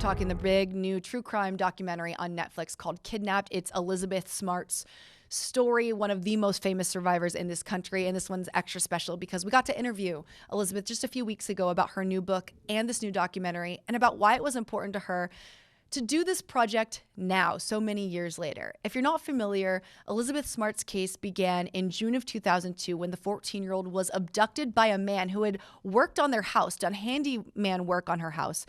talking the big new true crime documentary on Netflix called Kidnapped. It's Elizabeth Smart's story, one of the most famous survivors in this country. And this one's extra special because we got to interview Elizabeth just a few weeks ago about her new book and this new documentary and about why it was important to her to do this project now, so many years later. If you're not familiar, Elizabeth Smart's case began in June of 2002 when the 14-year-old was abducted by a man who had worked on their house, done handyman work on her house,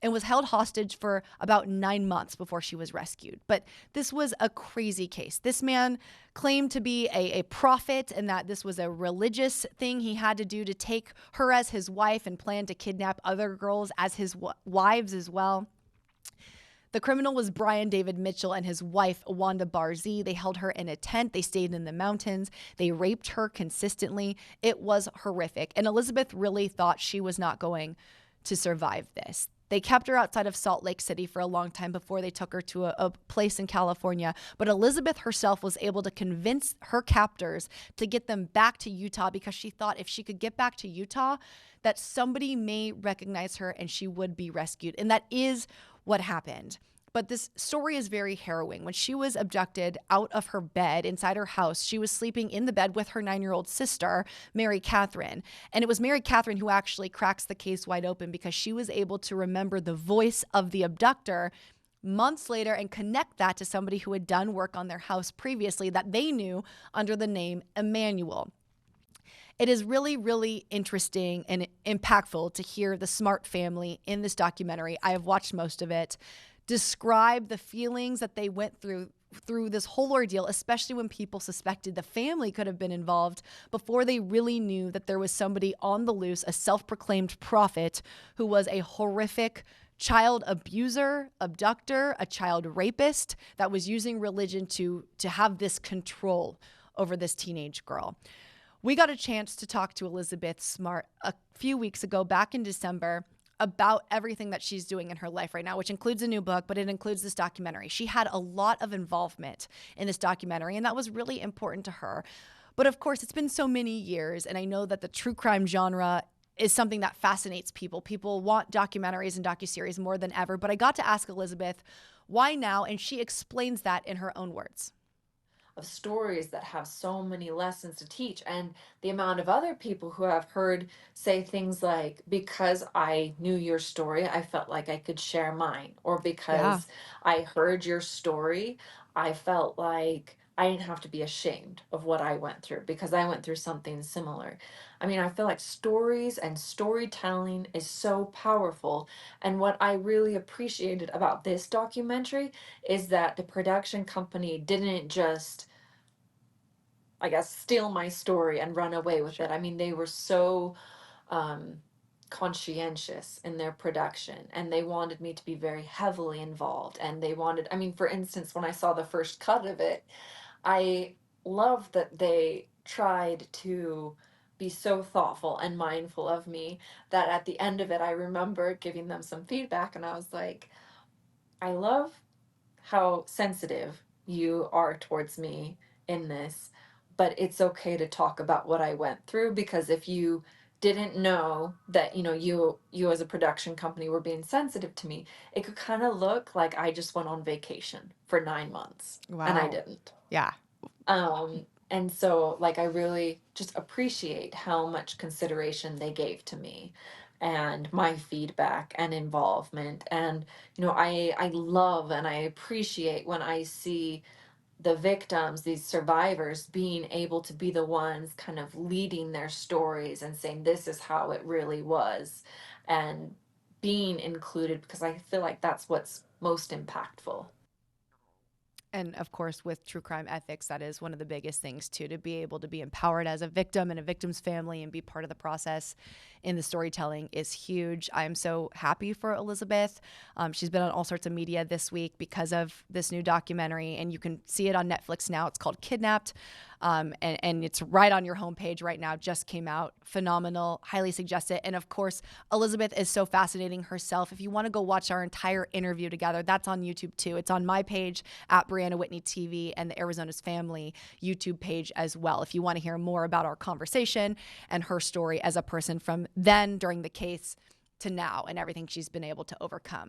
and was held hostage for about 9 months before she was rescued. But this was a crazy case. This man claimed to be a prophet and that this was a religious thing he had to do to take her as his wife and plan to kidnap other girls as his wives as well. The criminal was Brian David Mitchell and his wife, Wanda Barzee. They held her in a tent. They stayed in the mountains. They raped her consistently. It was horrific. And Elizabeth really thought she was not going to survive this. They kept her outside of Salt Lake City for a long time before they took her to a place in California. But Elizabeth herself was able to convince her captors to get them back to Utah because she thought if she could get back to Utah, that somebody may recognize her and she would be rescued. And that is what happened. But this story is very harrowing. When she was abducted out of her bed inside her house, she was sleeping in the bed with her 9-year-old sister, Mary Catherine. And it was Mary Catherine who actually cracks the case wide open because she was able to remember the voice of the abductor months later and connect that to somebody who had done work on their house previously that they knew under the name Emmanuel. It is really, really interesting and impactful to hear the Smart family in this documentary. I have watched most of it. Describe the feelings that they went through this whole ordeal, especially when people suspected the family could have been involved before they really knew that there was somebody on the loose, a self-proclaimed prophet who was a horrific child abuser, abductor, a child rapist that was using religion to have this control over this teenage girl. We got a chance to talk to Elizabeth Smart a few weeks ago, back in December, about everything that she's doing in her life right now, which includes a new book, but it includes this documentary. She had a lot of involvement in this documentary, and that was really important to her. But of course, it's been so many years, and I know that the true crime genre is something that fascinates people. People want documentaries and docuseries more than ever, but I got to ask Elizabeth, why now? And she explains that in her own words. Of stories that have so many lessons to teach, and the amount of other people who have heard say things like, because I knew your story I felt like I could share mine, or Yeah. because I heard your story I felt like I didn't have to be ashamed of what I went through because I went through something similar. I mean, I feel like stories and storytelling is so powerful, and what I really appreciated about this documentary is that the production company didn't just, I guess, steal my story and run away with it. Sure. I mean, they were so um, conscientious in their production, and they wanted me to be very heavily involved. And they wanted, I mean, for instance, when I saw the first cut of it, I love that they tried to be so thoughtful and mindful of me that at the end of it, I remember giving them some feedback, and I was like, I love how sensitive you are towards me in this, but it's okay to talk about what I went through, because if you didn't know that, you as a production company were being sensitive to me, it could kind of look like I just went on vacation for 9 months, and I Wow. didn't. Yeah. And so, like, I really just appreciate how much consideration they gave to me and my feedback and involvement. And, I love and I appreciate when I see the victims, these survivors, being able to be the ones kind of leading their stories and saying, this is how it really was, and being included, because I feel like that's what's most impactful. And of course, with true crime ethics, that is one of the biggest things too, to be able to be empowered as a victim and a victim's family and be part of the process in the storytelling is huge. I am so happy for Elizabeth. She's been on all sorts of media this week because of this new documentary, and you can see it on Netflix now. It's called Kidnapped. And it's right on your homepage right now, just came out. Phenomenal, highly suggest it. And of course, Elizabeth is so fascinating herself. If you want to go watch our entire interview together, that's on YouTube too. It's on my page at Brianna Whitney TV and the Arizona's Family YouTube page as well. If you want to hear more about our conversation and her story as a person from then during the case to now and everything she's been able to overcome.